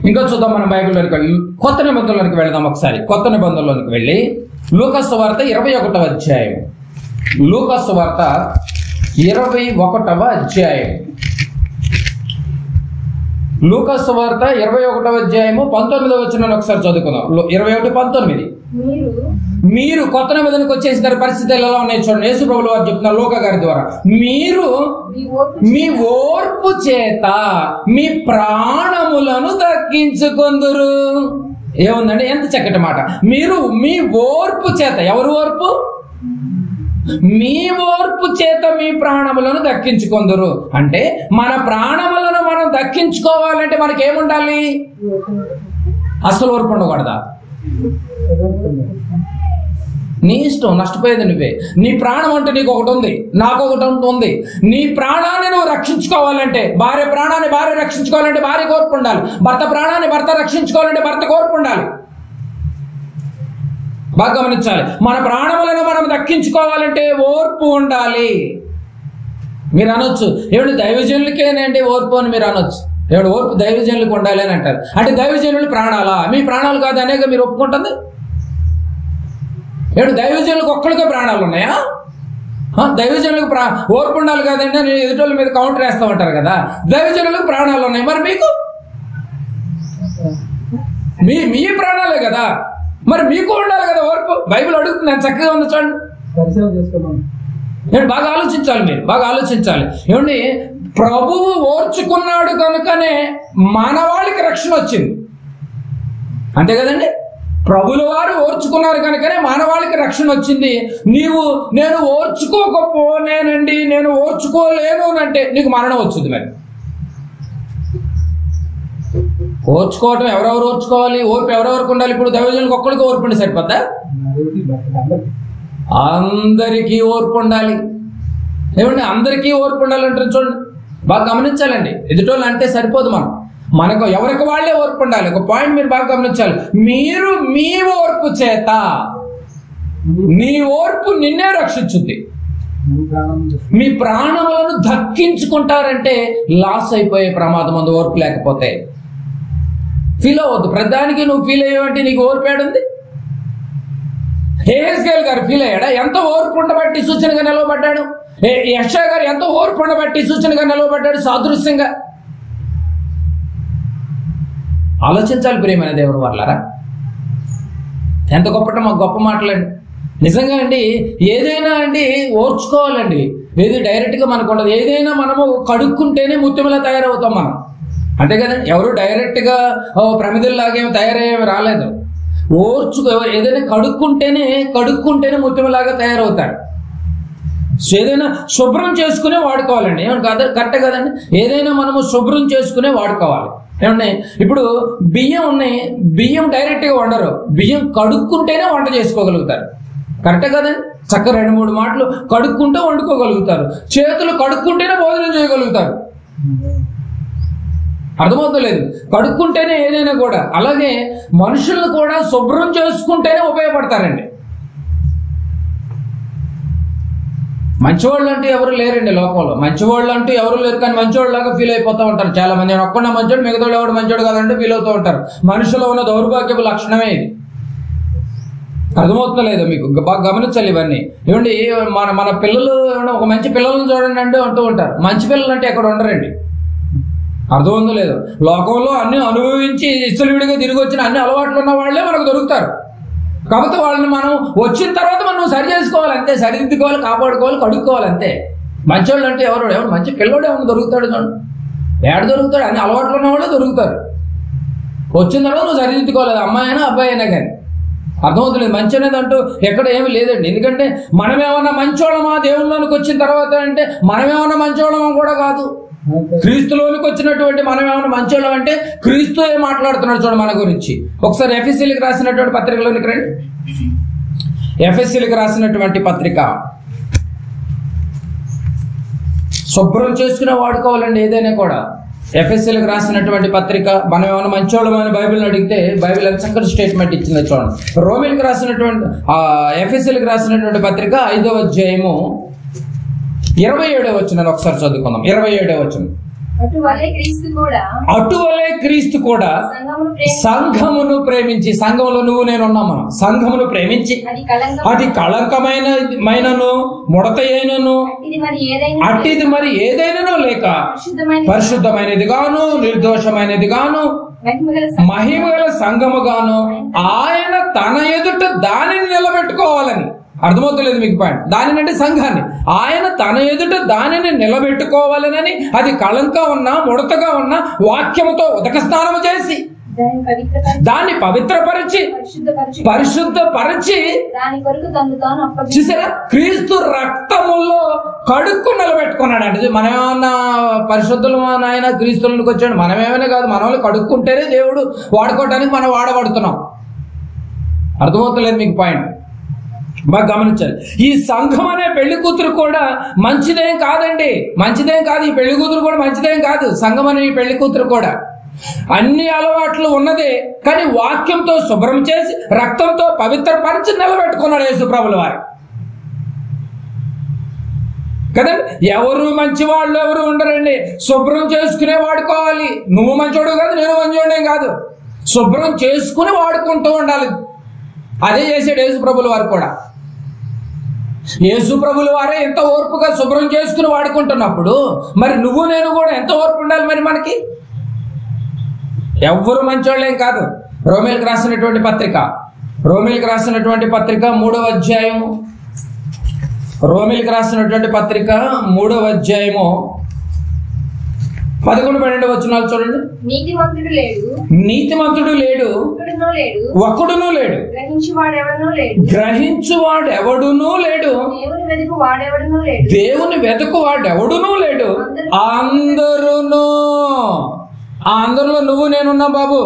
ఇంకా చూద్దాం మన బైబిల్లోకి వెళ్ళి కొత్త నిబంధనలోకి వెళదాం. ఒకసారి కొత్త నిబంధనలోకి వెళ్ళి లూకా సువార్త 21వ అధ్యాయం. లూకా సువార్త 21వ అధ్యాయం. లూకా సువార్త 21వ అధ్యాయము 19వ వచనాన్ని ఒకసారి చదువుకుందాం. 21:19. మీరు కొత్త నిబంధనకు వచ్చేసిన పరిస్థితులు ఎలా ఉన్నాయి చూడండి. యేసు ప్రభువు వారు చెప్తున్నారు లూకా గారి ద్వారా, మీరు మీ ఓర్పు చేత మీ ప్రాణములను దక్కించుకొందురు. ఏముందండి, ఎంత చక్కటి మాట. మీరు మీ ఓర్పు చేత, ఎవరు ఓర్పు? మీ ఓర్పు చేత మీ ప్రాణములను దక్కించుకొందురు. అంటే మన ప్రాణములను మనం దక్కించుకోవాలంటే మనకేముండాలి? అసలు ఓర్పు ఉండకూడదా? నీ ఇష్టం, నష్టపోయేది నువ్వే. నీ ప్రాణం అంటే నీకు ఒకటి ఉంది, నాకు ఒకటి ఉంది. నీ ప్రాణాన్ని నువ్వు రక్షించుకోవాలంటే, భార్య ప్రాణాన్ని భార్య రక్షించుకోవాలంటే భార్య ఓర్పు ఉండాలి. భర్త ప్రాణాన్ని భర్త రక్షించుకోవాలంటే భర్త ఓర్పు ఉండాలి. బాగా గమనించాలి. మన ప్రాణములను మనం దక్కించుకోవాలంటే ఓర్పు ఉండాలి. మీరు అనొచ్చు, ఏమిటి దైవజనులకేనండి ఓర్పు అని మీరు అనొచ్చు. ఏమిటి ఓర్పు దైవజనులకు ఉండాలి అని అంటారు. అంటే దైవజనులు ప్రాణాలా? మీ ప్రాణాలు కాదు అనేక మీరు ఒప్పుకుంటుంది. ఏమిటి దైవజనులకు ఒక్కడికే ప్రాణాలు ఉన్నాయా? దైవజనులకు ఓర్పు ఉండాలి కాదండి అని ఎదుటోళ్ళ మీద కౌంటర్ వేస్తూ ఉంటారు కదా. దైవజనులకు ప్రాణాలు ఉన్నాయి, మరి మీకు మీ ప్రాణాలే కదా, మరి మీకు ఉండాలి కదా ఓర్పు. బైబిల్ అడుగుతుంది, నేను చక్కగా ఉంది చూడండి. నేను బాగా ఆలోచించాలి, మీరు బాగా ఆలోచించాలి. ఏమండి, ప్రభువు ఓర్చుకున్నాడు కనుకనే మానవాళికి రక్షణ వచ్చింది, అంతే కదండి. ప్రభుల వారు ఓర్చుకున్నారు కనుకనే మానవాళికి రక్షణ వచ్చింది. నేను ఓర్చుకోకపోనేనండి, నేను ఓర్చుకోలేను అంటే నీకు మరణం వచ్చింది. మరి ఓర్చుకోవటం ఎవరెవరు ఓర్చుకోవాలి? ఓర్పు ఎవరెవరికి ఉండాలి? ఇప్పుడు దైవజనులకు ఒక్కడికి ఓర్పు ఉండి సరిపోద్దా? అందరికీ ఓర్పు ఉండాలి. ఏమండి, అందరికీ ఓర్పు ఉండాలంటారు చూడండి. బాగా గమనించాలండి. ఎదుటోళ్ళు అంటే సరిపోదు, మనకు ఎవరికి వాళ్ళే ఓర్పు ఉండాలి. ఒక పాయింట్ మీరు బాగా గమనించాలి. మీరు మీ ఓర్పు చేత, నీ ఓర్పు నిన్నే రక్షించుద్ది. మీ ప్రాణములను దక్కించుకుంటారంటే లాస్ అయిపోయే ప్రమాదం ఉంది ఓర్పు లేకపోతే. ఫీల్ అవ్వద్దు. ప్రతిదానికి నువ్వు ఫీల్ అయ్యావంటే నీకు ఓర్పు ఏడుంది? హెజ్కేల్ గారు ఫీల్ అయ్యాడా? ఎంత ఓర్పు ఉండబట్టి సూచనగా నిలవబడ్డాడు. యెషయా గారు ఎంత ఓర్పు ఉండబట్టి సూచనగా నిలవబడ్డాడు సాదృశ్యంగా. ఆలోచించాలి ప్రియమైన దేవుని వాళ్ళారా. ఎంత గొప్ప మాటలండి నిజంగా అండి. ఏదైనా అండి ఓర్చుకోవాలండి. ఏది డైరెక్ట్గా మనకు ఉండదు. ఏదైనా మనము కడుక్కుంటేనే ముత్యములా తయారవుతాం మనం, అంతే కదండి. ఎవరు డైరెక్ట్గా ప్రమిదల్లాగేమి తయారయ్యేవి రాలేదు. ఏదైనా కడుక్కుంటేనే ముత్యములాగా తయారవుతారు. ఏదైనా శుభ్రం చేసుకునే వాడుకోవాలండి. ఏమన్నా కాదు, కరెక్టే కదండి. ఏదైనా మనము శుభ్రం చేసుకునే వాడుకోవాలి. ఏమండి, ఇప్పుడు బియ్యం ఉన్నాయి, బియ్యం డైరెక్ట్గా వండరు. బియ్యం కడుక్కుంటేనే వంట చేసుకోగలుగుతారు, కరెక్టే కదండి. చక్కగా 2-3 మాటలు కడుక్కుంటే వండుకోగలుగుతారు. చేతులు కడుక్కుంటేనే భోజనం చేయగలుగుతారు. అర్థమవుతలేదు. కడుక్కుంటేనే ఏదైనా కూడా. అలాగే మనుషులను కూడా శుభ్రం చేసుకుంటేనే ఉపయోగపడతారండి. మంచివాళ్ళు అంటూ ఎవరు లేరండి లోకంలో. మంచివాళ్ళు అంటూ ఎవరు లేరు, కానీ మంచివాళ్ళలాగా ఫీల్ అయిపోతూ ఉంటారు చాలా మంది. నేను ఒక్కడే మంచోడు, మిగతా ఎవడు మంచోడు కాదంటే ఫీల్ అవుతూ ఉంటారు. మనుషులో ఉన్న దౌర్భాగ్యపు లక్షణమే ఇది. అర్థమవుతలేదు మీకు? బాగా గమనించాలి ఇవన్నీ. ఏమండి, మన పిల్లలు ఒక మంచి పిల్లలను చూడండి అంటూ ఉంటారు. మంచి పిల్లలు అంటే ఎక్కడ ఉండరండి. అర్థం లేదు. లోకంలో అన్ని అనుభవించి ఇష్టలుడిగా తిరిగి వచ్చిన అన్ని అలవాట్లు ఉన్న వాళ్ళే మనకు దొరుకుతారు. కాబట్టి వాళ్ళని మనం వచ్చిన తర్వాత మనం సరి చేసుకోవాలి అంతే. సరిదిద్దుకోవాలి, కాపాడుకోవాలి, కడుక్కోవాలి అంతే. మంచోళ్ళు అంటే ఎవరు మంచి పిల్లోడే ఉన్న దొరుకుతాడు చూడండి. ఏడ దొరుకుతాడు? అన్ని అలవాట్లు ఉన్న వాళ్ళే దొరుకుతారు. వచ్చిన తర్వాత నువ్వు సరిదిద్దుకోవాలి, అమ్మాయి అయినా అబ్బాయి అయినా కానీ. అర్థమవుతలేదు. మంచి అనేది అంటూ ఎక్కడ ఏమి లేదండి. ఎందుకంటే మనమేమన్నా మంచోళమా దేవుళ్ళలోనికి వచ్చిన తర్వాత అంటే మనమేమన్నా మంచోళమా కూడా కాదు. క్రీస్తులోనికి వచ్చినటువంటి మనం ఏమన్నా మంచోళ్ళం అంటే క్రీస్తు ఏ మాట్లాడుతున్నాడు చూడండి మన గురించి. ఒకసారి ఎఫెసీయులకు రాసినటువంటి పత్రికలోనికి రండి. ఎఫెసీయులకు రాసినటువంటి పత్రిక. శుభ్రం చేసుకునే వాడుకోవాలండి ఏదైనా కూడా. ఎఫెసీయులకు రాసినటువంటి పత్రిక. మనం ఏమైనా మంచోళ్ళం అని బైబిల్ని అడిగితే బైబిల్ ఎంత చక్కటి స్టేట్మెంట్ ఇచ్చింది చూడండి. రోమిలకు రాసినటువంటి ఎఫెసీయులకు రాసినటువంటి పత్రిక 5వ అధ్యాయము 27వ వచనం ఒకసారి చదువుకుందాం. 27వ వచనం. అటువలే క్రీస్తు కూడా సంఘమును ప్రేమించి, సంఘములో నువ్వు నేను ఉన్నాం, మనం సంఘమును ప్రేమించి అది కళంకమైనను ముడత అయినను అట్టిది మరి ఏదైనానో లేక పరిశుద్ధమైనది గాను నిర్దోషమైనది గాను మహిమగల సంఘము గాను ఆయన తన ఎదుట దానిని నిలబెట్టుకోవాలని. అర్థమవుతలేదు మీకు పాయింట్? దానిని అంటే సంఘాన్ని ఆయన తన ఎదుట దానిని నిలబెట్టుకోవాలనని అది కళంక ఉన్నా ముడతగా ఉన్నా వాక్యముతో ఉదక స్నానము చేసి దాన్ని పవిత్రపరిచి పరిశుద్ధపరిచి చూసారా క్రీస్తు రక్తములో కడుక్కు నిలబెట్టుకున్నాడు. అంటే మనమేమన్నా పరిశుద్ధులు ఆయన క్రీస్తులకు వచ్చాడు, మనమేమైనా కాదు, మన వాళ్ళు కడుక్కుంటేనే దేవుడు వాడుకోవడానికి మనం వాడబడుతున్నాం. అర్థమవుతలేదు మీకు పాయింట్? బాగా గమనించాలి. ఈ సంఘం అనే పెళ్లి కూతురు కూడా మంచిదేం కాదండి, మంచిదేం కాదు. ఈ పెళ్లి కూతురు కూడా మంచిదేం కాదు. సంఘం అనే ఈ పెళ్లి కూతురు కూడా అన్ని అలవాట్లు ఉన్నదే, కానీ వాక్యంతో శుభ్రం చేసి రక్తంతో పవిత్రపరిచి నిలబెట్టుకున్నాడు యేసుప్రభుల వారు కదండి. ఎవరు మంచి వాళ్ళు ఎవరు ఉండరండి, శుభ్రం చేసుకునే వాడుకోవాలి. నువ్వు మంచోడు కాదు, నేను మంచోడే కాదు, శుభ్రం చేసుకుని వాడుకుంటూ ఉండాలి. అదే చేసాడు యేసుప్రభుల వారు కూడా. యేసుప్రభుల వారే ఎంత ఓర్పుగా శుభ్రం చేసుకుని వాడుకుంటున్నప్పుడు మరి నువ్వు నేను కూడా ఎంత ఓర్పు ఉండాలి మరి మనకి? ఎవ్వరు మంచోళ్ళేం కాదు. రోమేలకు రాసినటువంటి పత్రిక 3వ అధ్యాయము, రోమేలకు రాసినటువంటి పత్రిక 3వ అధ్యాయము 11-12 వచనాలు చూడండి. నీతిమంతుడు లేడు, ఒక్కడునూ లేడు, గ్రహించువాడు ఎవడునూ లేడు, దేవుని వెతుకు వాడెవడునూ లేడు. అందరిలో నువ్వు నేనున్నా బాబు.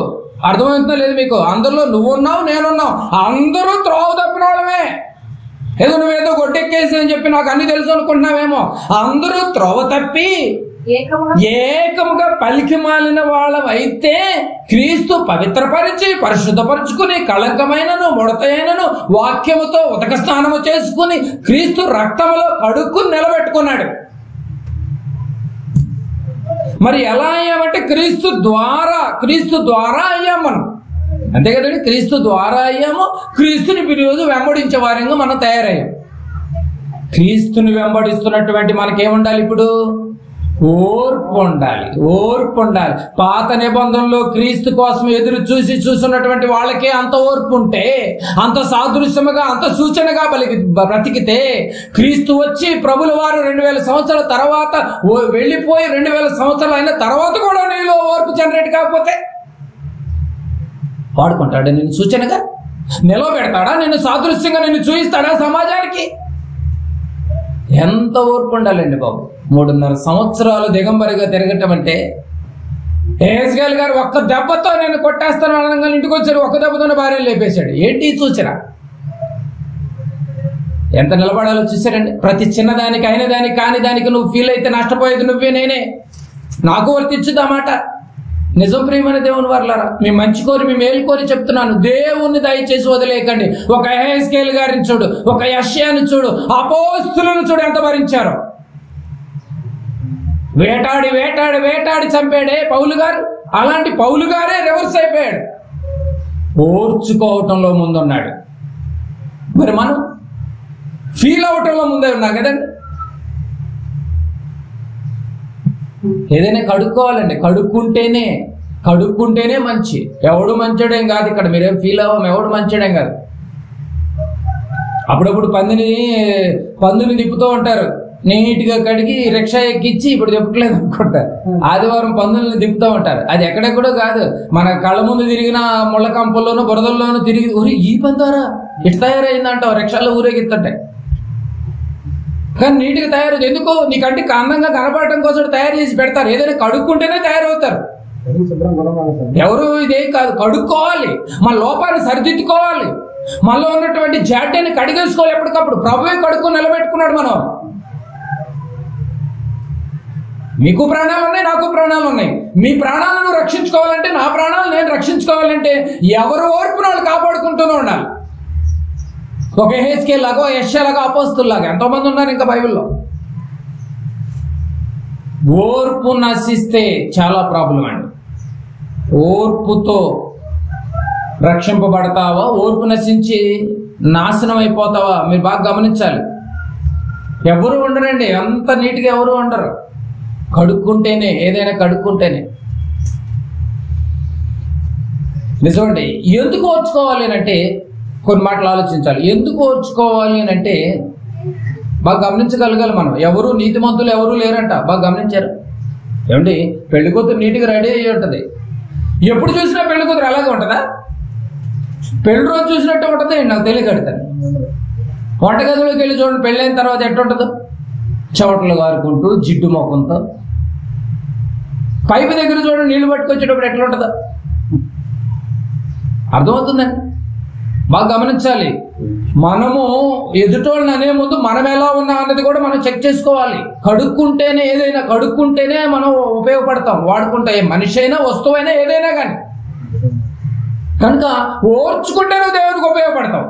అర్థమవుతుందా లేదు మీకు? అందరిలో నువ్వు ఉన్నావు, నేనున్నావు. అందరూ త్రోవ తప్పిన వాళ్ళమే. ఏదో నువ్వేదో గొడ్డెక్కేసి అని చెప్పి నాకు అన్ని తెలుసు అనుకుంటున్నావేమో. అందరూ త్రోవ తప్పి ఏకముగా పలికి మాలిన వాళ్ళవైతే క్రీస్తు పవిత్రపరిచి పరిశుద్ధపరుచుకుని కళంకమైనను ముడతైనను వాక్యముతో ఉదక స్నానము చేసుకుని క్రీస్తు రక్తములో కడుక్కుని నిలబెట్టుకున్నాడు. మరి ఎలా అయ్యామంటే క్రీస్తు ద్వారా అయ్యాం మనం, అంతే కదండి. క్రీస్తు ద్వారా అయ్యాము, క్రీస్తుని ఈరోజు వెంబడించే వారంగా మనం తయారయ్యాం. క్రీస్తుని వెంబడిస్తున్నటువంటి మనకేముండాలి? ఇప్పుడు ఓర్పు ఉండాలి. పాత నిబంధనలో క్రీస్తు కోసం ఎదురు చూస్తున్నటువంటి వాళ్ళకే అంత ఓర్పు ఉంటే, అంత సాదృశ్యముగా అంత సూచనగా బ్రతికితే, క్రీస్తు వచ్చి ప్రభుల వారు 2000 సంవత్సరాల తర్వాత వెళ్ళిపోయి 2000 సంవత్సరాలు అయిన తర్వాత కూడా నీలో ఓర్పు జనరేట్ కాకపోతే వాడుకుంటాడా? నిన్ను సూచనగా నిలవబెడతాడా? నిన్ను సాదృశ్యంగా నిన్ను చూయిస్తాడా సమాజానికి? ఎంత ఓర్పు ఉండాలండి బాబు. 3.5 సంవత్సరాలు దిగంబరిగా తిరగటం అంటే, హెజ్కేల్ గారు ఒక్క దెబ్బతో నేను కొట్టేస్తాను అనగా ఇంటికి వచ్చారు, ఒక్క దెబ్బతోనే భార్యను లేపేశాడు. ఏంటి చూచరా? ఎంత నిలబడాలో చూసారండి. ప్రతి చిన్నదానికి అయిన దానికి కాని దానికి నువ్వు ఫీల్ అయితే నష్టపోయేది నువ్వే, నేనే. నాకు వర్తించుదా మాట. నిజం ప్రియమైన దేవుని వారలారా, మీ మంచి కోరి మీ మేలు కోరి చెప్తున్నాను, దేవుణ్ణి దయచేసి వదిలేయకండి. ఒక హెజ్కేల్ గారిని చూడు, ఒక యెషయాని చూడు, అపోస్తులను చూడు ఎంత భరించారో. వేటాడి చంపాడే పౌలు గారు. అలాంటి పౌలు గారే రివర్స్ అయిపోయాడు, ఓర్చుకోవటంలో ముందున్నాడు. మరి మనం ఫీల్ అవటంలో ముందే ఉన్నాం కదండి. ఏదైనా కడుక్కోవాలండి, కడుక్కుంటేనే మంచి. ఎవడు మంచోడేం కాదు ఇక్కడ, మీరేం ఫీల్ అవ్వం, ఎవడు మంచోడేం కాదు. అప్పుడప్పుడు పందుని తిప్పుతూ ఉంటారు, నీట్గా కడిగి రిక్షా ఎక్కించి, ఇప్పుడు తిప్పట్లేదు అనుకుంటా, ఆదివారం పందుల్ని తిప్పుతూ ఉంటారు. అది ఎక్కడెక్కడో కాదు, మన కళ్ళ ముందు తిరిగిన ముళ్ళ కంపల్లోనూ బురదల్లోనూ తిరిగి ఊరి ఈ పందారా ఇటు తయారైందంటావు, రిక్షాలో ఊరేగిస్తుంటాయి. కానీ నీట్గా తయారు ఎందుకు? నీ కంటికి అందంగా కనపడటం కోసం తయారు చేసి పెడతారు. ఏదైనా కడుక్కుంటేనే తయారవుతారు. ఎవరు ఇదేం కాదు, కడుక్కోవాలి, మన లోపాన్ని సరిదిద్దుకోవాలి, మనలో ఉన్నటువంటి జాడ్యాన్ని కడిగేసుకోవాలి ఎప్పటికప్పుడు. ప్రభువే కడుక్కొని నిలబెట్టుకున్నాడు. మనం మీకు ప్రాణాలు ఉన్నాయి, నాకు ప్రాణాలు ఉన్నాయి. మీ ప్రాణాలను రక్షించుకోవాలంటే, నా ప్రాణాలను నేను రక్షించుకోవాలంటే ఎవరు ఓర్పును వాళ్ళు కాపాడుకుంటూనే ఉండాలి. ఒక హెజ్కేల్ లాగా, యెషయా లాగా, అపోస్తుల్లాగా ఎంతో మంది ఉన్నారు ఇంకా బైబిల్లో. ఓర్పు నశిస్తే చాలా ప్రాబ్లం అండి. ఓర్పుతో రక్షింపబడతావా, ఓర్పు నశించి నాశనం అయిపోతావా? మీరు బాగా గమనించాలి. ఎవరు ఉండరండి, అంత నీట్గా ఎవరు ఉండరు. కడుక్కుంటేనే, ఏదైనా కడుక్కుంటేనే. నిజమండి. ఎందుకు ఓర్చుకోవాలి అని అంటే కొన్ని మాటలు ఆలోచించాలి. ఎందుకు ఓర్చుకోవాలి అని అంటే బాగా గమనించగలగాలి మనం. ఎవరు నీతిమంతులు ఎవరు లేరంట, బాగా గమనించారు ఏమండి? పెళ్లి కూతురు నీట్గా రెడీ అయ్యి ఉంటుంది. ఎప్పుడు చూసినా పెళ్లి కూతురు అలాగే ఉంటుందా? పెళ్లి రోజు చూసినట్టు ఉంటుంది, నాకు తెలియకడతాను. వంటగదిలోకి వెళ్ళి చూడండి, పెళ్ళైన తర్వాత ఎట్టుంటుందో, చెవటలు గారుకుంటూ జిడ్డు మొఖంతో. పైపు దగ్గర చూడండి, నీళ్లు పట్టుకొచ్చేటప్పుడు ఎట్లా ఉంటుందో అర్థమవుతుందండి. బాగా గమనించాలి. మనము ఎదుటోళ్ళని అనే ముందు మనం ఎలా ఉన్నాం అన్నది కూడా మనం చెక్ చేసుకోవాలి. కడుక్కుంటేనే, ఏదైనా కడుక్కుంటేనే మనం ఉపయోగపడతాం, వాడుకుంటాం. ఏ మనిషి అయినా వస్తువైనా ఏదైనా కానీ. కనుక ఓర్చుకుంటే నువ్వు దేవునికి ఉపయోగపడతావు,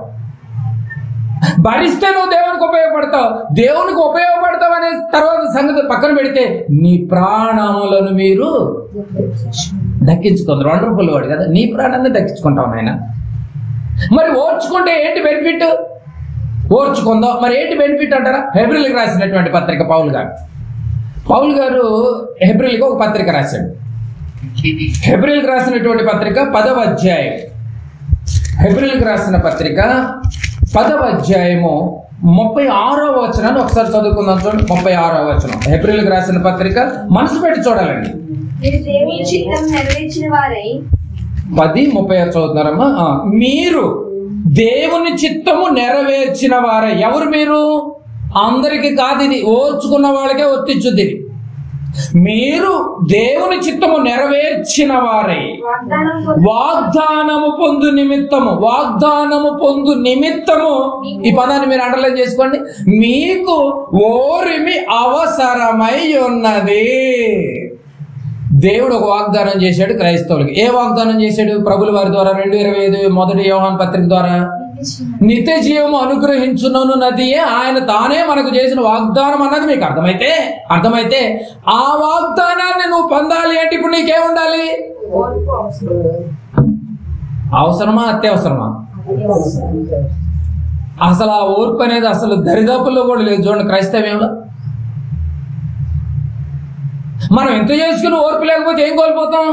భరిస్తే నువ్వు దేవునికి ఉపయోగపడతావు. దేవునికి ఉపయోగపడతావు అనే తర్వాత సంగతి పక్కన పెడితే నీ ప్రాణములను మీరు దక్కించుకుందరు. వండర్ఫుల్ వాడు కదా, నీ ప్రాణాన్ని దక్కించుకుంటావు నాయన. మరి ఓర్చుకుంటే ఏంటి బెనిఫిట్? ఓర్చుకుందాం మరి ఏంటి బెనిఫిట్ అంటారా? హెబ్రీయులకు రాసినటువంటి పత్రిక పౌలు గారు హెబ్రీయులకు ఒక పత్రిక రాశాడు. హెబ్రీయులకు రాసినటువంటి పత్రిక 10వ అధ్యాయం. హెబ్రీయులకు రాసిన పత్రిక 10వ అధ్యాయము 36వ వచనాన్ని ఒకసారి చదువుకుందాం. చూడండి, 36వ వచనం. హెబ్రీయులకు రాసిన పత్రిక మనసు పెట్టి చూడాలండి. 10:36 చదువుతున్నారమ్మా. మీరు దేవుని చిత్తము నెరవేర్చిన వారే. ఎవరు మీరు? అందరికి కాదు, ఇది ఓర్చుకున్న వాళ్ళకే వర్తించుద్ది. మీరు దేవుని చిత్తము నెరవేర్చిన వారై వాగ్దానము పొందు నిమిత్తము ఈ పదాన్ని మీరు అండర్లైన్ చేసుకోండి. మీకు ఓరిమి అవసరమై ఉన్నది. దేవుడు ఒక వాగ్దానం చేశాడు క్రైస్తవులకి. ఏ వాగ్దానం చేశాడు? ప్రభుల వారి ద్వారా 2:25 మొదటి యోహాను పత్రిక ద్వారా నిత్య జీవము అనుగ్రహించునను నదియే ఆయన తానే మనకు చేసిన వాగ్దానం అన్నది మీకు అర్థమైతే ఆ వాగ్దానాన్ని నువ్వు పొందాలి అంటే ఇప్పుడు నీకేముండాలి? అవసరమా, అత్యవసరమా? అసలు ఆ ఓర్పు అనేది అసలు దరిదాపుల్లో కూడా లేదు. చూడండి క్రైస్తవ్యంలో. మనం ఎంత చేసుకుని ఓర్పు లేకపోతే ఏం కోల్పోతాం?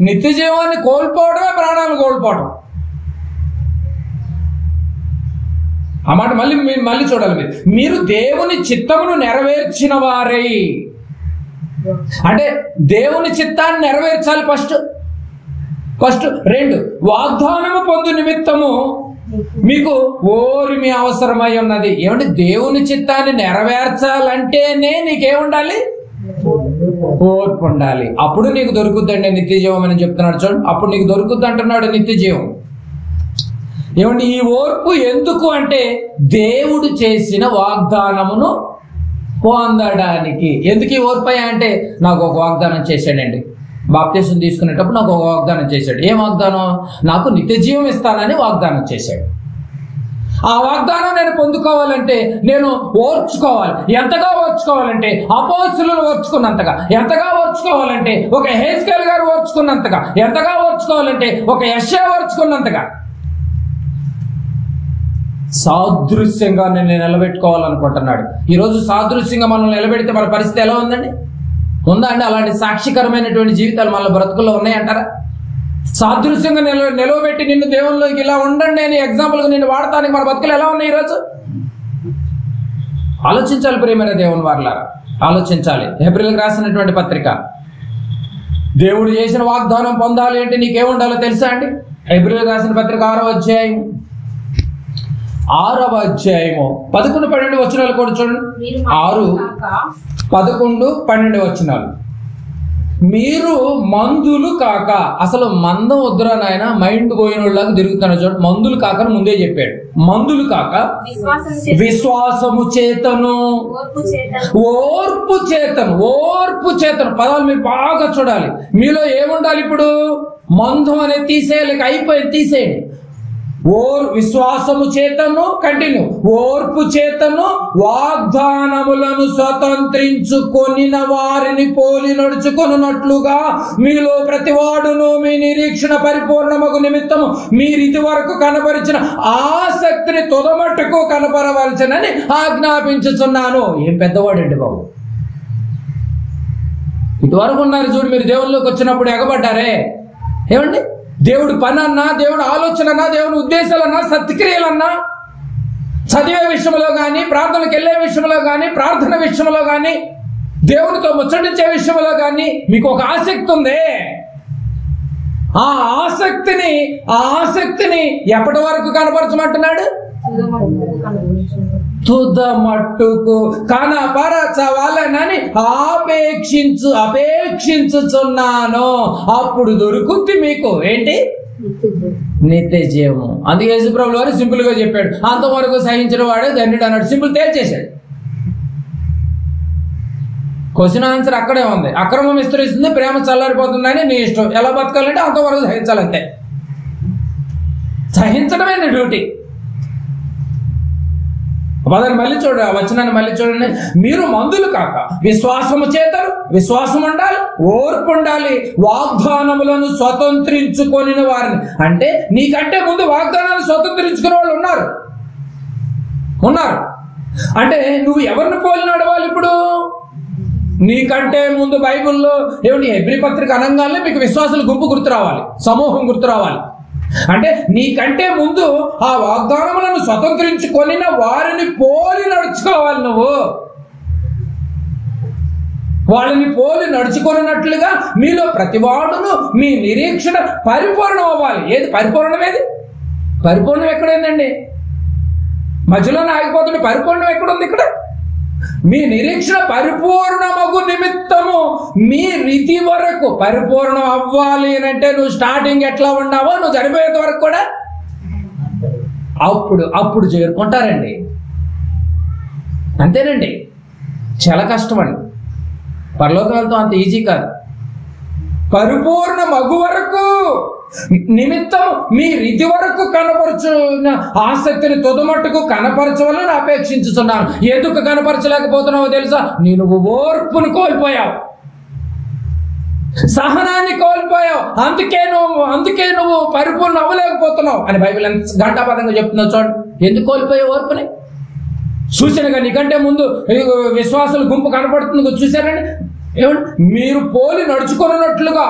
నిత్య జీవాన్ని కోల్పోవడమే ప్రాణాలను కోల్పోవడం. ఆ మాట మళ్ళీ చూడాలి. మీరు దేవుని చిత్తమును నెరవేర్చిన వారై. అంటే దేవుని చిత్తాన్ని నెరవేర్చాలి ఫస్ట్. 2 వాగ్దానము పొందు నిమిత్తము మీకు ఓరిమి అవసరమై ఉన్నది. ఏమంటే దేవుని చిత్తాన్ని నెరవేర్చాలంటేనే నీకేముండాలి? ఓర్పు ఉండాలి. అప్పుడు నీకు దొరుకుద్దండి నిత్య జీవం అని చెప్తున్నాడు. చూడండి, అప్పుడు నీకు దొరుకుద్ది అంటున్నాడు నిత్య జీవం. ఏమండి ఈ ఓర్పు ఎందుకు అంటే దేవుడు చేసిన వాగ్దానమును పొందడానికి. ఎందుకు ఈ ఓర్పు అంటే నాకు ఒక వాగ్దానం చేశాడండి. బాప్తిసం తీసుకునేటప్పుడు నాకు ఒక వాగ్దానం చేశాడు. ఏం వాగ్దానం? నాకు నిత్య జీవం ఇస్తానని వాగ్దానం చేశాడు. ఆ వాగ్దానం నేను పొందుకోవాలంటే నేను ఓర్చుకోవాలి. ఎంతగా ఓర్చుకోవాలంటే అపోస్తలులు ఓర్చుకున్నంతగా. ఎంతగా ఓర్చుకోవాలంటే ఒక హెజ్కేల్ గారు ఓర్చుకున్నంతగా. ఎంతగా ఓర్చుకోవాలంటే ఒక యెషయా ఓర్చుకున్నంతగా. సాదృశ్యంగా నేను నిలబెట్టుకోవాలనుకుంటున్నాడు. ఈరోజు సాదృశ్యంగా మనం నిలబెడితే మన పరిస్థితి ఎలా ఉందండి? ఉందా అండి? అలాంటి సాక్షికరమైనటువంటి జీవితాలు మన బ్రతుకుల్లో ఉన్నాయంటారా? సాదృశ్యంగా నిలవబెట్టి నిన్ను దేవుళ్ళకి ఇలా ఉండండి అని ఎగ్జాంపుల్గా నిన్ను వాడటానికి మన బతుకులు ఎలా ఉన్నాయి ఈరోజు? ఆలోచించాలి ప్రియమైన దేవుని వారలారా, ఆలోచించాలి. హెబ్రీయులకు రాసినటువంటి పత్రిక. దేవుడు చేసిన వాగ్దానం పొందాలి అంటే నీకేముండాలో తెలుసా అండి? హెబ్రీయులకు రాసిన పత్రిక 6వ అధ్యాయం 11-12 వచనాలు కూడా చూడండి. 6, 11, 12 వచనాలు. మీరు మందులు కాక. అసలు మందం వద్దురా నాయన, మైండ్ పోయినోళ్ళలాగా తిరుగుతాను. చూడండి, మందులు కాకని ముందే చెప్పాడు. మందులు కాక విశ్వాసము చేతను ఓర్పు చేతను పదాలు మీరు బాగా చూడాలి. మీలో ఏముండాలి? ఇప్పుడు మందం అనేది తీసేయాలి, అయిపోయింది, తీసేయండి. విశ్వాసము చేతను కంటిన్యూ ఓర్పు చేతను వాగ్దానములను స్వతంత్రించుకొనిన వారిని పోలి నడుచుకొనున్నట్లుగా మీలో ప్రతివాడును మీ నిరీక్షణ పరిపూర్ణమగు నిమిత్తము మీరు ఇది వరకు కనపరిచిన ఆసక్తిని తుదమట్టుకు కనపరవలసినని ఆజ్ఞాపించుచున్నాను. ఏం పెద్దవాడండి బాబు. ఇటువరకు ఉన్నారు చూడు, మీరు దేవుళ్ళలోకి వచ్చినప్పుడు ఎగబడ్డారే. ఏమండి, దేవుడి పని అన్నా, దేవుడి ఆలోచన అన్నా, దేవుడి ఉద్దేశాలన్నా, సత్క్రియలన్నా, చదివే విషయంలో కానీ, ప్రార్థనకు వెళ్ళే విషయంలో కానీ, ప్రార్థన విషయంలో కానీ, దేవునితో ముచ్చటించే విషయంలో కానీ మీకు ఒక ఆసక్తి ఉంది. ఆ ఆసక్తిని ఎప్పటి వరకు కనపరచమంటున్నాడు? తుదమట్టుకు కనపరచవాలనని అపేక్షించుచున్నాను. అప్పుడు దొరుకుద్ది మీకు ఏంటి? నిత్య జీవము. అందుకే యేసుప్రభుల వారు సింపుల్ గా చెప్పాడు, అంతవరకు సహించిన వాడే ధన్యుడు అన్నాడు. సింపుల్ తేల్చేశాడు. క్వశ్చన్ ఆన్సర్ అక్కడే ఉంది. అక్రమం విస్తరిస్తుంది, ప్రేమ చల్లారిపోతుందని నీ ఇష్టం. ఎలా బతకాలంటే అంతవరకు సహించాలంతే. సహించడమే నీ డ్యూటీ. పదాన్ని మళ్ళీ చూడండి, ఆ వచనాన్ని మళ్ళీ చూడండి. మీరు మందులు కాక విశ్వాసము చేతను, విశ్వాసం ఉండాలి, ఓర్పు ఉండాలి, వాగ్దానములను స్వతంత్రించుకొనిన వారిని. అంటే నీకంటే ముందు వాగ్దానాలు స్వతంత్రించుకునే వాళ్ళు ఉన్నారు. అంటే నువ్వు ఎవరిని పోలి నడవాలి ఇప్పుడు? నీకంటే ముందు బైబిల్లో ఏమిటి, హెబ్రీ పత్రిక అనగానే మీకు విశ్వాసుల గుంపు గుర్తు రావాలి, సమూహం గుర్తు రావాలి. అంటే నీకంటే ముందు ఆ వాగ్దానములను స్వతంత్రించుకొనిన వారిని పోలి నడుచుకోవాలి. నువ్వు వాళ్ళని పోలి నడుచుకొనినట్లుగా మీలో ప్రతివాడును మీ నిరీక్షణ పరిపూర్ణం అవ్వాలి. ఏది పరిపూర్ణం? ఏది పరిపూర్ణం? ఎక్కడైందండి? మధ్యలోనే ఆగిపోతుంది. పరిపూర్ణం ఎక్కడుంది? ఇక్కడ. మీ నిరీక్షణ పరిపూర్ణమగు నిమిత్తము మీ రీతి వరకు పరిపూర్ణం అవ్వాలి అంటే నువ్వు స్టార్టింగ్ ఎట్లా ఉన్నావో నువ్వు చనిపోయేంత వరకు కూడా అప్పుడు చేరుకుంటారండి. అంతేనండి. చాలా కష్టం అండి. పరలోకం వెళ్తాం అంత ఈజీ కాదు. పరిపూర్ణ మగు వరకు నిమిత్తం మీ రీతి వరకు కనపరచున్న ఆసక్తిని తుదమట్టుకు కనపరచవాలని అపేక్షించుతున్నాను. ఎందుకు కనపరచలేకపోతున్నావో తెలుసా? నువ్వు ఓర్పును కోల్పోయావు, సహనాన్ని కోల్పోయావు. అందుకే నువ్వు పరిపూర్ణ అవ్వలేకపోతున్నావు అని బైబిల్ ఎంత ఘంటాపదంగా చెప్తున్నావు. చూడండి, ఎందుకు కోల్పోయావు ఓర్పుని? చూసినగా నీకంటే ముందు విశ్వాసుల గుంపు కనపడుతుంది. చూశారండి, ఏమంటే మీరు పోలి నడుచుకున్నట్లుగా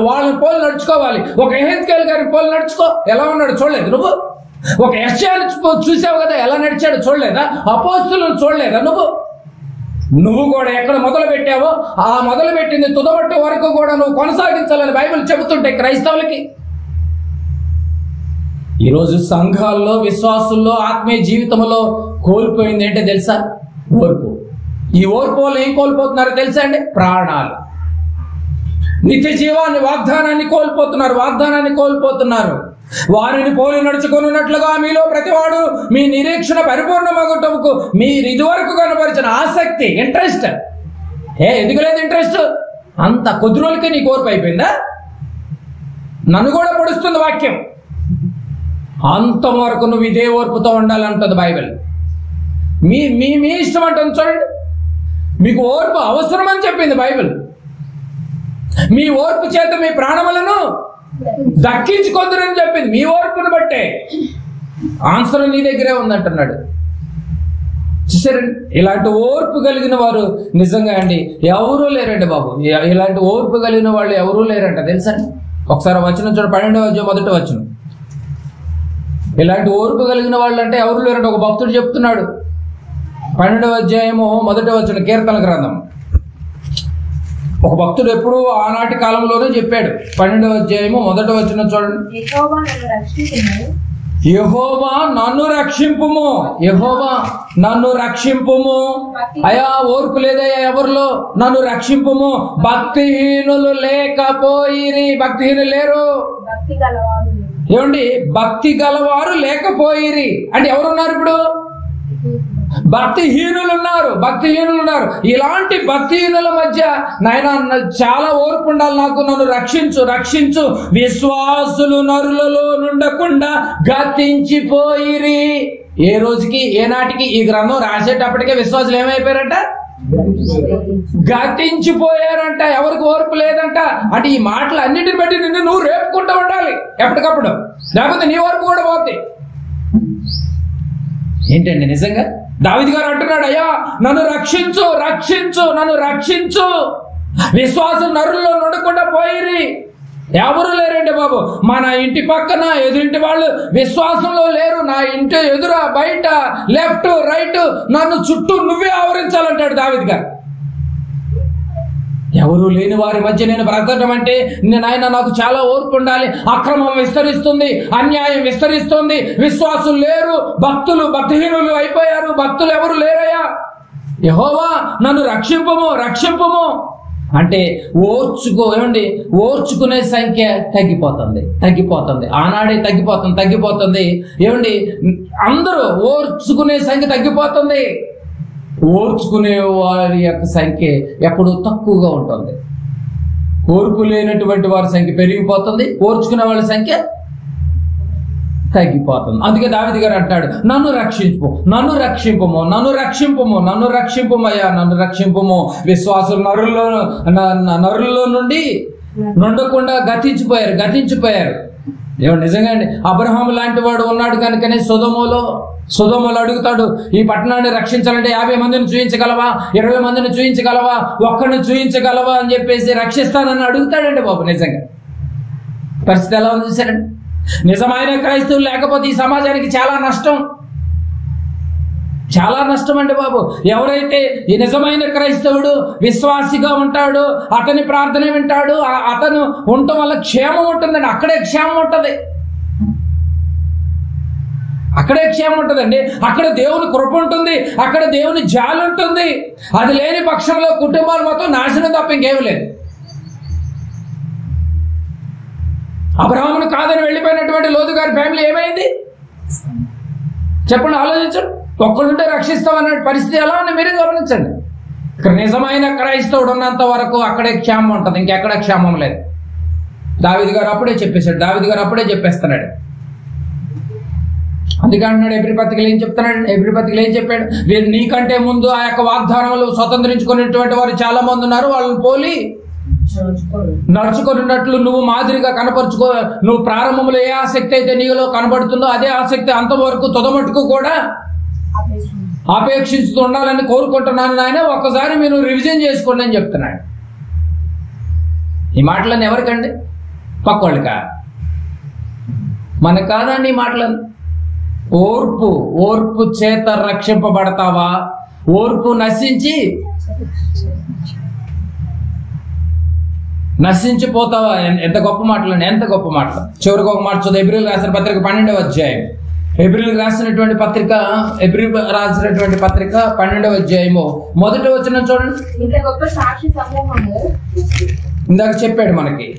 వాళ్ళని పోలి నడుచుకోవాలి. ఒక ఎహెజ్కేలు గారిని పోలి నడుచుకో. ఎలా ఉన్నాడు చూడలేదు నువ్వు? ఒక యెషయాను చూసావు కదా, ఎలా నడిచాడు చూడలేదా? అపోస్తులను చూడలేదా నువ్వు కూడా ఎక్కడ మొదలు పెట్టావో ఆ మొదలు పెట్టింది తుదమట్టు వరకు కూడా నువ్వు కొనసాగించాలని బైబిల్ చెబుతుంటే క్రైస్తవులకి. ఈరోజు సంఘాల్లో, విశ్వాసుల్లో, ఆత్మీయ జీవితంలో కోల్పోయింది ఏంటో తెలుసా? ఓర్పు. ఈ ఓర్పు వల్ల ఏం కోల్పోతున్నారో తెలుసా అండి? ప్రాణాలు. నిత్య జీవాన్ని, వాగ్దానాన్ని కోల్పోతున్నారు. వారిని పోలి నడుచుకున్నట్లుగా మీలో ప్రతివాడు మీ నిరీక్షణ పరిపూర్ణమగుటకు మీరు ఇదివరకు కనపరిచిన ఆసక్తి, ఇంట్రెస్ట్. ఎందుకు లేదు ఇంట్రెస్ట్? అంత కొద్ది రోజులకే నీకు ఓర్పు అయిపోయిందా? నన్ను కూడా పొడుస్తుంది వాక్యం. అంతవరకు నువ్వు ఇదే ఓర్పుతో ఉండాలంటుంది బైబిల్. మీ మీ ఇష్టం అంటుంది. చూడండి, మీకు ఓర్పు అవసరం అని చెప్పింది బైబిల్. మీ ఓర్పు చేత మీ ప్రాణములను దక్కించుకొందురని చెప్పింది. మీ ఓర్పును బట్టే ఆన్సర్ నీ దగ్గరే ఉందంటున్నాడు. చూసారండి, ఇలాంటి ఓర్పు కలిగిన వారు నిజంగా అండి ఎవరూ లేరండి బాబు. ఇలాంటి ఓర్పు కలిగిన వాళ్ళు ఎవరూ లేరంట తెలుసా? ఒకసారి వచనం చూడ, 12వ అధ్యాయం 1వ వచనం. ఇలాంటి ఓర్పు కలిగిన వాళ్ళు అంటే ఎవరు లేరంటే ఒక భక్తుడు చెప్తున్నాడు. 12వ అధ్యాయము 1వ వచనం, కీర్తన గ్రంథం. ఒక భక్తుడు ఎప్పుడు ఆనాటి కాలంలోనే చెప్పాడు. 12వ అధ్యాయము 1వ వచనం చూడండి. యెహోవా నన్ను రక్షింపుము, యెహోవా నన్ను రక్షింపుము. అయా ఓర్పు లేదయ్యా ఎవరిలో? నన్ను రక్షింపుము. భక్తిహీనులు లేకపోయిరి. భక్తిహీనులు లేరు. ఏమండి? భక్తి గలవారు లేకపోయిరి అంటే ఎవరున్నారు ఇప్పుడు? భక్తిహీనులు ఉన్నారు. ఇలాంటి భక్తిహీనుల మధ్య నాయన చాలా ఓర్పు ఉండాలి నాకు. నన్ను రక్షించు. విశ్వాసులు నరులలో నుండకుండా గతించిపోయిరి. ఏ రోజుకి ఏనాటికి ఈ గ్రంథం రాసేటప్పటికే విశ్వాసులు ఏమైపోయారంట? గతించిపోయారంట. ఎవరికి ఓర్పు లేదంట. అంటే ఈ మాటలు అన్నిటిని బట్టి నిన్ను నువ్వు రేపుకుంటూ ఉండాలి ఎప్పటికప్పుడు, లేకపోతే నీ ఓర్పు కూడా పోతుంది. ఏంటండి నిజంగా దావీదు గారు అంటున్నాడు, అయ్యా నన్ను రక్షించు. విశ్వాసం నరుల్లో నుండకుండా పోయిరి. ఎవరు లేరండి బాబు. మన ఇంటి పక్కన ఎదురింటి వాళ్ళు విశ్వాసంలో లేరు. నా ఇంటి ఎదుర బయట లెఫ్ట్ రైట్ నన్ను చుట్టూ నువ్వే ఆవరించాలంటాడు దావీదు గారు. ఎవరు లేని వారి మధ్య నేను బ్రతకడం అంటే నాయన నాకు చాలా ఓర్పు ఉండాలి. అక్రమం విస్తరిస్తుంది, అన్యాయం విస్తరిస్తుంది, విశ్వాసులు లేరు, భక్తిహీనులు అయిపోయారు, భక్తులు ఎవరు లేరయ్యా. యెహోవా నన్ను రక్షింపుము అంటే ఓర్చుకునే సంఖ్య తగ్గిపోతుంది. ఆనాడే తగ్గిపోతుంది. ఏమండి అందరూ ఓర్చుకునే సంఖ్య తగ్గిపోతుంది. ఓర్చుకునే వారి యొక్క సంఖ్య ఎప్పుడు తక్కువగా ఉంటుంది. ఓర్పు లేనటువంటి వారి సంఖ్య పెరిగిపోతుంది, ఓర్చుకునే వాళ్ళ సంఖ్య తగ్గిపోతుంది. అందుకే దావీదు గారు అంటాడు, నన్ను రక్షింపుమయ్యా, నన్ను రక్షింపుము. విశ్వాసులు నరుల్లో నుండి నుండకుండా గతించిపోయారు. దేవుడు నిజంగా అండి. అబ్రహాము లాంటి వాడు ఉన్నాడు కనుకనే సొదొమలో అడుగుతాడు, ఈ పట్టణాన్ని రక్షించాలంటే 50 మందిని చూయించగలవా, 20 మందిని చూయించగలవా, ఒక్కడిని చూయించగలవా అని చెప్పేసి రక్షిస్తానని అడుగుతాడండి బాబు. నిజంగా పరిస్థితి ఎలా ఉంది చూసారండి. నిజమైన క్రైస్తవులు లేకపోతే ఈ సమాజానికి చాలా నష్టం అండి బాబు. ఎవరైతే ఈ నిజమైన క్రైస్తవుడు విశ్వాసిగా ఉంటాడో అతని ప్రార్థన వింటాడు, అతను ఉండటం వల్ల క్షేమం ఉంటుందండి. అక్కడే క్షేమం ఉంటుందండి. అక్కడ దేవుని కృప ఉంటుంది, అక్కడ దేవుని జాలి ఉంటుంది. అది లేని పక్షంలో కుటుంబాలు మొత్తం నాశనం తప్ప ఇంకేమీ లేదు. అబ్రహామును కాదని వెళ్ళిపోయినటువంటి లోతు గారి ఫ్యామిలీ ఏమైంది చెప్పండి, ఆలోచించండి. ఒక్కడుంటే రక్షిస్తామన్న పరిస్థితి ఎలా ఉంది మీరే గమనించండి. ఇక్కడ నిజమైన క్రైస్తవుడు ఉన్నంత వరకు అక్కడే క్షేమం ఉంటుంది, ఇంకెక్కడ క్షేమం లేదు. దావీదు గారు అప్పుడే చెప్పేస్తున్నాడు. అందుకే అంటున్నాడు ఎబ్రీ పత్రికలు ఏం చెప్పాడు, నీకంటే ముందు ఆ యొక్క వాగ్దానములు స్వతంత్రించుకునేటువంటి వారు చాలా మంది ఉన్నారు, వాళ్ళని పోలి నడుచుకున్నట్లు నువ్వు మాదిరిగా కనపరుచుకో. నువ్వు ప్రారంభంలో ఏ ఆసక్తి అయితే నీలో కనబడుతుందో అదే ఆసక్తి అంతవరకు తుదమట్టుకు కూడా ఆపేక్షిస్తూ ఉండాలని కోరుకుంటున్నాను నాయన. ఒక్కసారి మీరు రివిజన్ చేసుకోండి అని చెప్తున్నాడు. ఈ మాటలన్నీ ఎవరికండి? పక్కోళ్ళకా? మనకు కాదండి ఈ మాటలన్నీ. ఓర్పు చేత రక్షింపబడతావా? ఓర్పు నశించిపోతావా? ఎంత గొప్ప మాటలు. చివరికి ఒక మాట చూద్దాం. హెబ్రీయులకు రాసిన పత్రిక 12వ అధ్యాయం. హెబ్రీయులకు రాసినటువంటి పత్రిక 12వ అధ్యాయము 1వ వచనం చూడండి. ఇందాక చెప్పాడు మనకి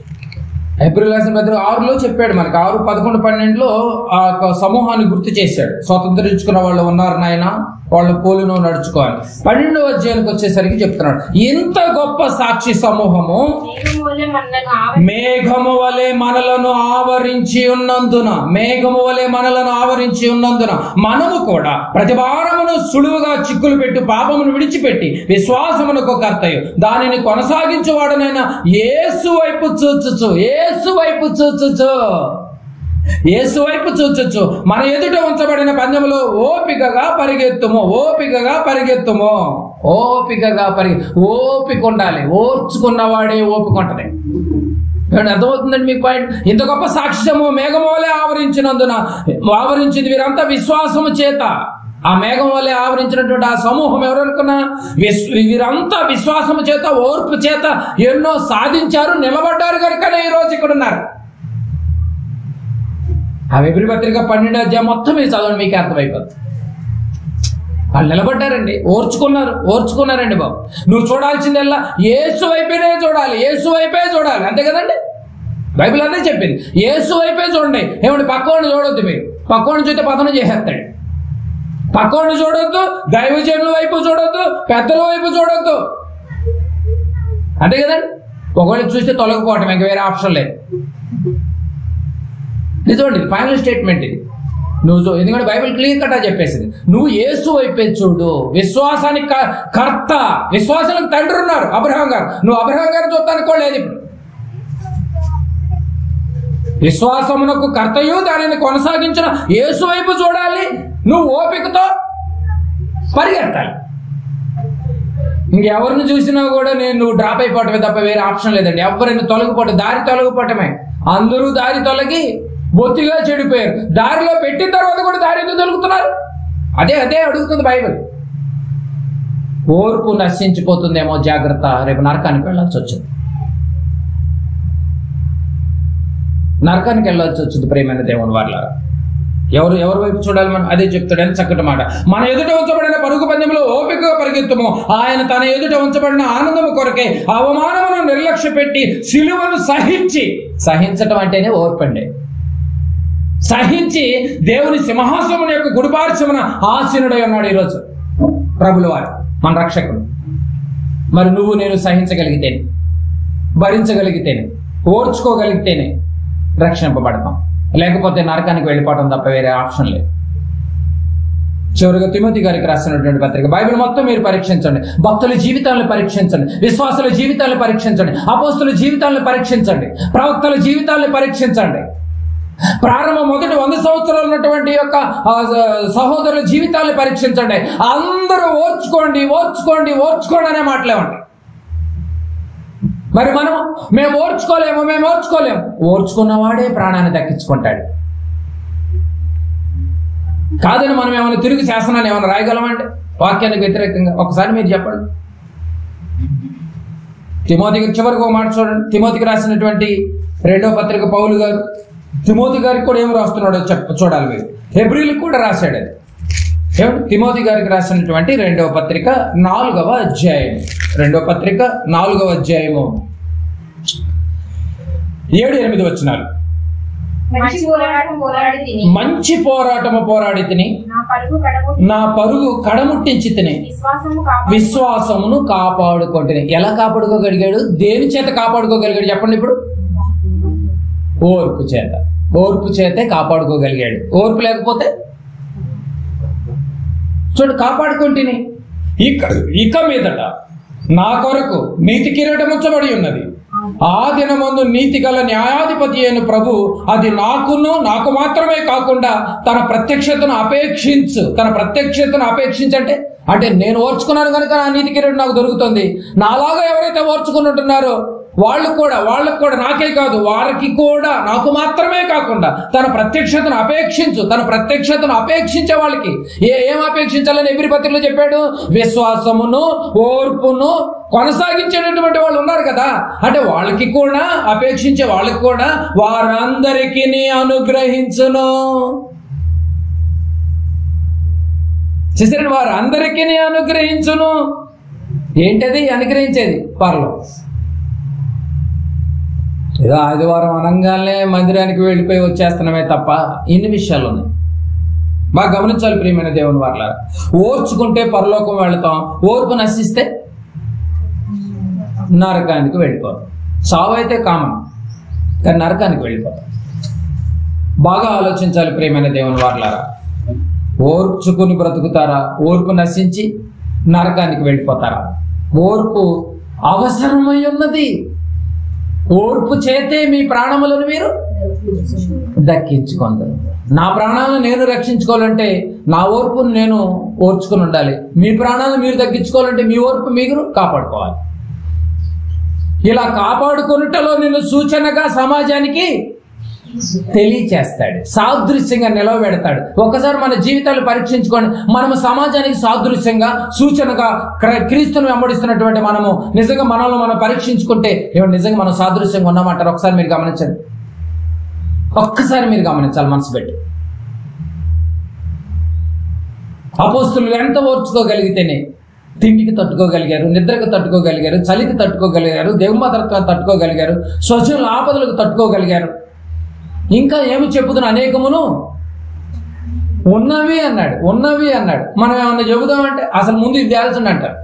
హెబ్రీయులకు రాసిన పత్రిక 6లో చెప్పాడు మనకి. 6, 11, 12లో ఆ సమూహాన్ని గుర్తు చేశాడు. స్వతంత్రించుకున్న వాళ్ళు ఉన్నారు నాయన, వాళ్ళు పోలును నడుచుకోవాలి. 12వ అధ్యాయానికి వచ్చేసరికి చెప్తున్నాడు, ఇంత గొప్ప సాక్షి సమూహము మేఘము వలె మనలను ఆవరించి ఉన్నందున మనము కూడా ప్రతి వారమును సులువుగా చిక్కులు పెట్టి పాపమును విడిచిపెట్టి విశ్వాసమునకు కర్తయు దానిని కొనసాగించువాడనైనా యేసు వైపు చూచుచు మన ఎదుట ఉంచబడిన పందెములో ఓపికగా పరిగెత్తుము. ఓపిక ఉండాలి. ఓర్చుకున్నవాడే ఓపిక ఉంటది. అర్థమవుతుందండి మీకు పాయింట్? ఇంత గొప్ప సాక్ష్యము మేఘము వలె ఆవరించింది వీరంతా విశ్వాసము చేత. ఆ మేఘం వలె ఆవరించినటువంటి ఆ సమూహం ఎవరనుకున్నా వీరంతా విశ్వాసము చేత, ఓర్పు చేత ఎన్నో సాధించారు, నిలబడ్డారు కనుకనే ఈ రోజు ఇక్కడ ఉన్నారు. ఆ హెబ్రీ పత్రిక 12వ అధ్యాయం మొత్తం మీరు చదవండి, మీకు అర్థమైపోతుంది. వాళ్ళు నిలబడ్డారండి, ఓర్చుకున్నారండి బాబు. నువ్వు చూడాల్సిందల్లా యేసు వైపే చూడాలి, అంతే కదండి. బైబిల్ అదే చెప్పింది, యేసు వైపే చూడండి. ఏమంటే పక్కవాడిని చూడొద్దు. మీరు పక్కవాడిని చూస్తే పతనం చేసేస్తాడు. పక్కోడిని చూడొద్దు, దైవజనుల వైపు చూడొద్దు, పెద్దల వైపు చూడొద్దు. అంతే కదండి. ఒకవేళ చూస్తే తొలగిపోవటం, ఇంక వేరే ఆప్షన్ లేదు. నిజమండి, ఫైనల్ స్టేట్మెంట్ ఇది. నువ్వు ఎందుకంటే బైబిల్ క్లియర్ కట్ చెప్పేసింది, నువ్వు యేసు వైపే చూడు. విశ్వాసానికి కర్త, విశ్వాసానికి తండ్రి ఉన్నారు అబ్రహాం గారు. నువ్వు అబ్రహాం గారు చూడటానికి కూడా లేదు. ఇప్పుడు విశ్వాసమునకు కర్తయు దానిని కొనసాగించిన యేసు వైపు చూడాలి. నువ్వు ఓపికతో పరిగెత్తాలి. ఇంకెవరిని చూసినా కూడా నువ్వు డ్రాప్ అయిపోవటమే తప్ప వేరే ఆప్షన్ లేదండి. ఎవరిని తొలగిపోవటం, దారి తొలగిపోవటమే. అందరూ దారి తొలగి బొత్తిగా చెడిపోయారు. దారిలో పెట్టిన తర్వాత కూడా దారి ఎందుకు తొలుగుతున్నారు? అదే అడుగుతుంది బైబిల్. ఓర్పు నశించిపోతుందేమో, జాగ్రత్త, రేపు నరకానికి వెళ్ళాల్సి వచ్చింది. నరకానికి వెళ్ళాల్సి వచ్చింది ప్రేమైన దేవుని వాళ్ళారా. ఎవరి వైపు చూడాలి మనం? అదే చెప్తాడు, ఎంత చక్కటి మాట. మన ఎదుట ఉంచబడిన పరుగు పందెంలో ఓపికగా పరిగెత్తుము. ఆయన తన ఎదుట ఉంచబడిన ఆనందము కొరకే అవమానమును నిర్లక్ష్య పెట్టి సిలువను సహించటం అంటేనే ఓర్పండి. సహించి దేవుని సింహాసనం యొక్క గుడిపార్శ్వమున ఆసీనుడై ఉన్నాడు ఈరోజు ప్రభుల వారు, మన రక్షకుడు. మరి నువ్వు నేను సహించగలిగితేనే, భరించగలిగితేనే, ఓర్చుకోగలిగితేనే రక్షింపబడతాం. లేకపోతే నరకానికి వెళ్ళిపోవడం తప్ప వేరే ఆప్షన్ లేదు. చివరిగా తిమోతి గారికి రాసినటువంటి పత్రిక. బైబిల్ మొత్తం మీరు పరీక్షించండి. భక్తుల జీవితాలను పరీక్షించండి, విశ్వాసుల జీవితాలను పరీక్షించండి, అపోస్తుల జీవితాలను పరీక్షించండి, ప్రవక్తల జీవితాలను పరీక్షించండి. ప్రారంభం మొదటి 100 సంవత్సరాలు ఉన్నటువంటి యొక్క సహోదరుల జీవితాలను పరీక్షించండి. అందరూ ఓర్చుకోండి అనే మాటలేమండి. మరి మేము ఓర్చుకోలేము. ఓర్చుకున్నవాడే ప్రాణాన్ని దక్కించుకుంటాడు. కాదని మనం ఏమైనా తిరిగి శాసనాన్ని ఏమైనా రాయగలమంటే వాక్యానికి వ్యతిరేకంగా? ఒకసారి మీరు చెప్పండి. తిమోతికి చివరికి ఒక మాట చూడండి. తిమోతికి రాసినటువంటి 2వ పత్రిక పౌలు గారు తిమోతి గారికి కూడా ఏం రాస్తున్నాడో చూడాలి మీరు. హెబ్రీలకు కూడా రాశాడు అది. తిమోతి గారికి రాసినటువంటి 2వ పత్రిక 4వ అధ్యాయం, 2వ పత్రిక 4వ అధ్యాయము 7-8 వచనాలు. మంచి పోరాటము పోరాడి తిని నా పరుగు కడముట్టించి తిని విశ్వాసమును కాపాడుకుంటుని. ఎలా కాపాడుకోగలిగాడు? దేని చేత కాపాడుకోగలిగాడు చెప్పండి ఇప్పుడు? ఓర్పు చేతే కాపాడుకోగలిగాడు. ఓర్పు లేకపోతే చూడు, కాపాడుకుంటుని. ఇక మీదట నా కొరకు నీతి కిరీటం ఉంచబడి ఉన్నది. ఆ దినమందు నీతి గల న్యాయాధిపతి అయిన ప్రభు అది నాకు మాత్రమే కాకుండా తన ప్రత్యక్షతను అంటే నేను ఓర్చుకున్నాను కనుక నా నీతి కిరీటం నాకు దొరుకుతుంది. నాలాగా ఎవరైతే ఓర్చుకుని ఉంటున్నారో వాళ్ళకు కూడా నాకే కాదు, వారికి కూడా నాకు మాత్రమే కాకుండా తన ప్రత్యక్షతను అపేక్షించే వాళ్ళకి ఏం అపేక్షించాలని ఎబ్రీ పత్రికలో చెప్పాడు? విశ్వాసమును, ఓర్పును కొనసాగించేటటువంటి వాళ్ళు ఉన్నారు కదా. అంటే వాళ్ళకి కూడా అపేక్షించే వాళ్ళకి కూడా వారందరికీ అనుగ్రహించును. చూసారండి, వారందరికీ అనుగ్రహించును. ఏంటది అనుగ్రహించేది? పరలోకం. ఏదో ఆదివారం అనంగానే మందిరానికి వెళ్ళిపోయి వచ్చేస్తున్నామే తప్ప ఇన్ని విషయాలు ఉన్నాయి. బాగా గమనించాలి ప్రియమైన దేవుని వాళ్ళ. ఓర్చుకుంటే పరలోకం వెళతాం, ఓర్పు నశిస్తే నరకానికి వెళ్ళిపోతాం. చావు అయితే కామన్, కానీ నరకానికి వెళ్ళిపోతాం. బాగా ఆలోచించాలి ప్రియమైన దేవుని వాళ్ళారా. ఓర్చుకుని బ్రతుకుతారా? ఓర్పు నశించి నరకానికి వెళ్ళిపోతారా? ఓర్పు అవసరమై ఉన్నది. ఓర్పు చేతే మీ ప్రాణములను మీరు దక్కించుకుంటారు. నా ప్రాణాలను నేను రక్షించుకోవాలంటే నా ఓర్పును నేను ఓర్చుకుని ఉండాలి. మీ ప్రాణాలను మీరు దక్కించుకోవాలంటే మీ ఓర్పు మీరు కాపాడుకోవాలి. ఇలా కాపాడుకొనుటలో నిన్ను సూచనగా సమాజానికి తెలియచేస్తాడు, సాదృశ్యంగా నిలవబెడతాడు. ఒకసారి మన జీవితాలు పరీక్షించుకొని మనము సమాజానికి సాదృశ్యంగా, సూచనగా క్రీస్తును వెంబడిస్తున్నటువంటి మనము నిజంగా మనల్ని మనం పరీక్షించుకుంటే నిజంగా మనం సాదృశ్యంగా ఉన్నామంటారు. ఒక్కసారి మీరు గమనించాలి మనసు పెట్టి. అపోస్తులు ఎంత ఓర్చుకోగలిగితేనే తిండికి తట్టుకోగలిగారు, నిద్రకు తట్టుకోగలిగారు, చలికి తట్టుకోగలిగారు, దేవుమతత్వాన్ని తట్టుకోగలిగారు, స్వజనుల ఆపదలకు తట్టుకోగలిగారు. ఇంకా ఏమి చెప్పుతున్న అనేకమును ఉన్నవి అన్నాడు. మనం ఏమన్నా చెబుదామంటే అసలు ముందు ఇది తేల్చండి అంటారు,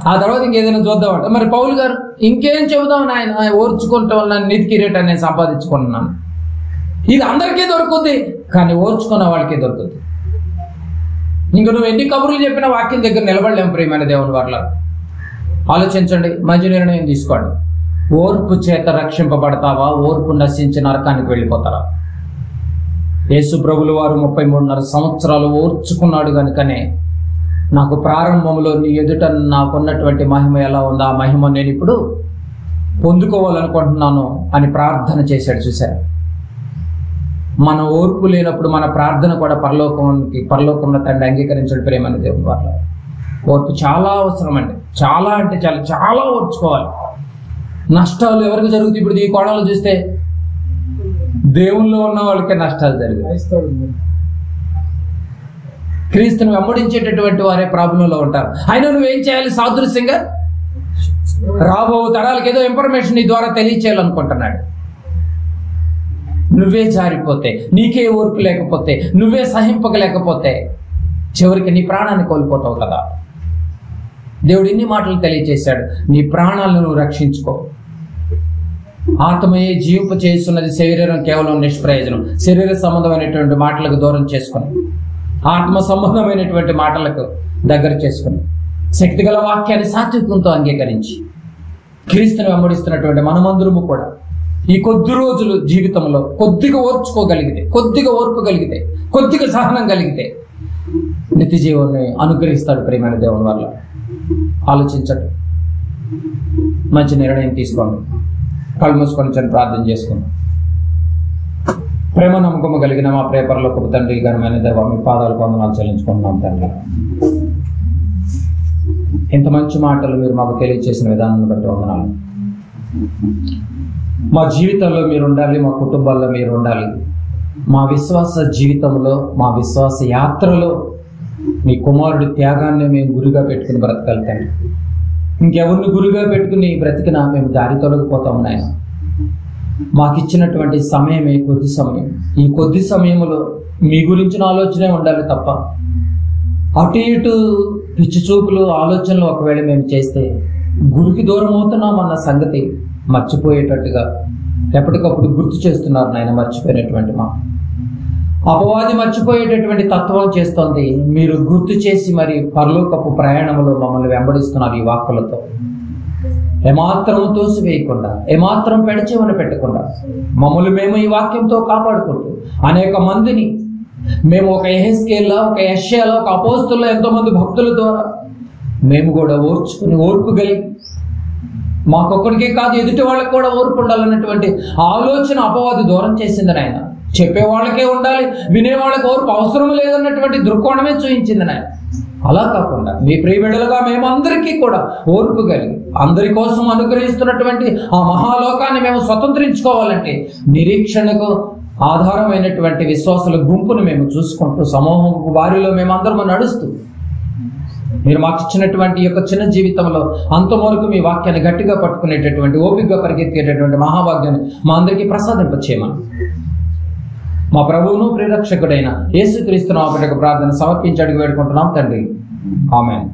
ఆ తర్వాత ఇంకేదైనా చూద్దామంట. మరి పౌలు గారు ఇంకేం చెబుదాం ఆయన, ఓర్చుకుంటాం నన్ను నీతి కిరీటాన్ని నేను సంపాదించుకుంటున్నాను. ఇది అందరికీ దొరుకుద్ది, కానీ ఓర్చుకున్న వాళ్ళకే దొరుకుద్ది. ఇంక నువ్వు ఎన్ని కబుర్లు చెప్పినా వాక్యం దగ్గర నిలబడలేం. ప్రియమైన దేవుని వాళ్ళ ఆలోచించండి, మంచి నిర్ణయం తీసుకోండి. ఓర్పు చేత రక్షింపబడతావా, ఓర్పు నశించి నరకానికి వెళ్ళిపోతారా? యేసు ప్రభులు వారు 33.5 సంవత్సరాలు ఓర్చుకున్నాడు కనుకనే నాకు ప్రారంభంలో నీ ఎదుట నాకున్నటువంటి మహిమ ఎలా ఉందో ఆ మహిమ నేను ఇప్పుడు పొందుకోవాలనుకుంటున్నాను అని ప్రార్థన చేశాడు. చూశారు, మన ఓర్పు లేనప్పుడు మన ప్రార్థన కూడా పరలోకంలో తండ్రి అంగీకరించడు. ప్రేమని దేవుని వాళ్ళ ఓర్పు చాలా అవసరం అండి. చాలా అంటే చాలా ఓర్చుకోవాలి. నష్టాలు ఎవరికి జరుగుతాయి? ఇప్పుడు ఈ కోణాలు చూస్తే దేవుల్లో ఉన్న వాళ్ళకే నష్టాలు జరుగుతాయి. క్రీస్తుని వెంబడించేటటువంటి వారే ప్రాబ్లంలో ఉంటారు. అయినా నువ్వేం చేయాలి? సాదృశ్యంగా రాబో తరాలకు ఏదో ఇన్ఫర్మేషన్ నీ ద్వారా తెలియచేయాలనుకుంటున్నాడు. నువ్వే జారిపోతే, నీకే ఓర్పు లేకపోతే, నువ్వే సహింపకలేకపోతే చివరికి నీ ప్రాణాన్ని కోల్పోతావు కదా. దేవుడు ఇన్ని మాటలు తెలియచేశాడు, నీ ప్రాణాలను నువ్వు రక్షించుకో. ఆత్మయే జీవింప చేస్తున్నది, శరీరం కేవలం నిష్ప్రయోజనం. శరీర సంబంధమైనటువంటి మాటలకు దూరం చేసుకుని ఆత్మ సంబంధమైనటువంటి మాటలకు దగ్గర చేసుకుని శక్తిగల వాక్యాన్ని సాత్వికంతో అంగీకరించి క్రీస్తుని వెంబడిస్తున్నటువంటి మనమందరము కూడా ఈ కొద్ది రోజులు జీవితంలో కొద్దిగా ఓర్చుకోగలిగితే, కొద్దిగా ఓర్పు కలిగితే, కొద్దిగా సహనం కలిగితే నిత్య జీవాన్ని అనుగ్రహిస్తాడు. ప్రియమైన దేవుని వల్ల ఆలోచించండి, మంచి నిర్ణయం తీసుకోండి. కళ్ళు మూసుకొని ప్రార్థన చేసుకుందాం. ప్రేమ నమ్మకము కలిగిన మా ప్రేపరలోకి తండ్రి, ఘనమైన దేవ, మీ పాదాలు వందనాలు చెల్లించుకుంటున్నాం తండ్రి. ఇంత మంచి మాటలు మీరు మాకు తెలియజేసిన విధానాన్ని బట్టి వందనాలు. మా జీవితంలో మీరు ఉండాలి, మా కుటుంబాల్లో మీరు ఉండాలి. మా విశ్వాస జీవితంలో, మా విశ్వాస యాత్రలో మీ కుమారుడి త్యాగాన్ని మేము గురిగా పెట్టుకుని బ్రతకాలి తండ్రి. ఇంకెవరిని గురిగా పెట్టుకుని బ్రతికినా మేము దారి తొలగిపోతాము నాయన. మాకు ఇచ్చినటువంటి సమయమే కొద్ది సమయం. ఈ కొద్ది సమయంలో మీ గురించిన ఆలోచనే ఉండాలి తప్ప అటు ఇటు పిచ్చి చూపులు ఆలోచనలు ఒకవేళ మేము చేస్తే గురికి దూరం అవుతున్నామన్న సంగతి మర్చిపోయేటట్టుగా ఎప్పటికప్పుడు గుర్తు చేస్తున్నారు నాయన. మర్చిపోయినటువంటి మా అపవాది మర్చిపోయేటటువంటి తత్వం చేస్తోంది. మీరు గుర్తు చేసి మరి పరలోకపు ప్రయాణంలో మమ్మల్ని వెంబడిస్తున్నారు ఈ వాక్కులతో. ఏమాత్రం తోసివేయకుండా, ఏమాత్రం పెడచెవిన పెట్టకుండా మమ్మల్ని మేము ఈ వాక్యంతో కాపాడుకుంటూ అనేక మందిని మేము ఒక యెహెజ్కేలులా, ఒక యెషయాలా, ఒక అపోస్తుల్లో ఎంతోమంది భక్తుల ద్వారా మేము కూడా ఓర్చుకుని ఓర్పు కలిగి మాకొక్కడికే కాదు ఎదుటి వాళ్ళకి కూడా ఓర్పు ఉండాలన్నటువంటి ఆలోచన అపవాది దూరం చేసింది నాయన. చెప్పేవాళ్ళకే ఉండాలి, వినేవాళ్ళకి ఓర్పు అవసరం లేదన్నటువంటి దృక్కోణమే చూపించింది నాయన. అలా కాకుండా మీ ప్రియబిడ్డలుగా మేమందరికీ కూడా ఓర్పు కలిగి అందరి కోసం అనుగ్రహిస్తున్నటువంటి ఆ మహాలోకాన్ని మేము స్వతంత్రించుకోవాలంటే నిరీక్షణకు ఆధారమైనటువంటి విశ్వాసుల గుంపును మేము చూసుకుంటూ సమూహం వారిలో మేమందరం నడుస్తూ మీరు మాకు ఇచ్చినటువంటి యొక్క చిన్న జీవితంలో అంతవరకు మీ వాక్యాన్ని గట్టిగా పట్టుకునేటటువంటి, ఓపికగా పరిగెత్తేటటువంటి మహాభాగ్యాన్ని మా అందరికీ ప్రసాదింపచేయమని మా ప్రభువును ప్రియరక్షకుడైన యేసుక్రీస్తు నామమున ప్రార్థన సమర్పించి అడిగి వేడుకుంటున్నాం తండ్రి. ఆమేన్.